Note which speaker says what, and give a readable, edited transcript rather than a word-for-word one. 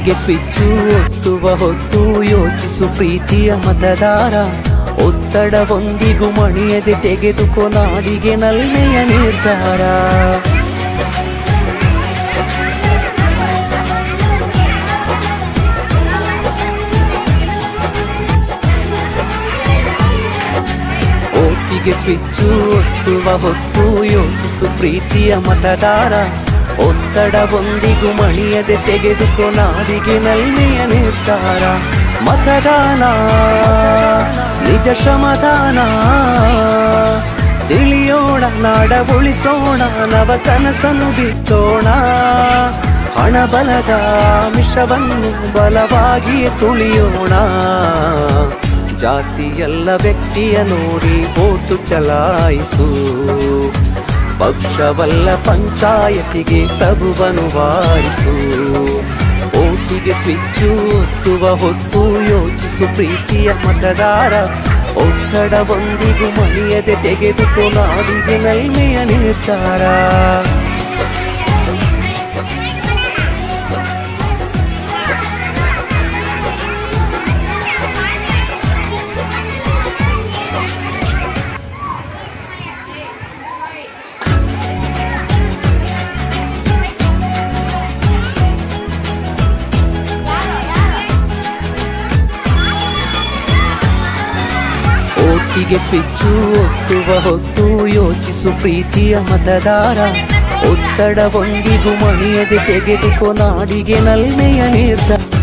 Speaker 1: ಓಟಿಗೆ switch ಒತ್ತುವ ಹೊತ್ತು ಯೋಚಿಸು ಪ್ರೀತಿಯ ಮತದಾರ. ಒತ್ತಡವೊಂದಿಗೂ ಮಣಿಯದೆ ತೆಗೆದುಕೋ ನಾಡಿಗೆ ನಲ್ಮೆಯ ನಿರ್ಧಾರ. ಓಟಿಗೆ ಸ್ವಿಚ್ಚು ಒತ್ತುವ ಹೊತ್ತು ಯೋಚಿಸು ಪ್ರೀತಿಯ ಮತದಾರ. ಒತ್ತಡವೊಂದಿಗೂ ಮಣಿಯದೆ ತೆಗೆದುಕೋ ನಾಡಿಗೆ ನಲ್ಮೆಯ ನಿರ್ಧಾರ. ಮತದಾನ ನಿಜ ಶ್ರಮದಾನ, ತಿಳಿಯೋಣ ನಾಡ ಉಳಿಸೋಣ, ನವ ಕನಸನ್ನು ಬಿತ್ತೋಣ. ಹಣಬಲದ ಮಿಷವನ್ನು ಬಲವಾಗಿ ತುಳಿಯೋಣ. ಜಾತಿಯಲ್ಲ ವ್ಯಕ್ತಿಯ ನೋಡಿ ಓಟು ಚಲಾಯಿಸು. ಪಕ್ಷವಲ್ಲ ಪಂಚಾಯತಿಗೆ ಪ್ರಭುವನ್ನು ವಾರಿಸು. ಓಟಿಗೆ ಸ್ವಿಚ್ಚು ಒತ್ತುವ ಹೊತ್ತು ಯೋಚಿಸು ಪ್ರೀತಿಯ ಮತದಾರ. ಒತ್ತಡವೊಂದಿಗೂ ಮಣಿಯದೆ ತೆಗೆದುಕೋ ನಾಡಿಗೆ ನಲ್ಮೆಯ ನಿರ್ಧಾರ. ಓಟಿಗೆ ಸ್ವಿಚ್ಚು ಒತ್ತುವ ಹೊತ್ತು ಯೋಚಿಸು ಪ್ರೀತಿಯ ಮತದಾರ. ಒತ್ತಡವೊಂದಿಗೂ ಮಣಿಯದೆ ತೆಗೆದುಕೋ ನಾಡಿಗೆ ನಲ್ಮೆಯ ನಿರ್ಧಾರ.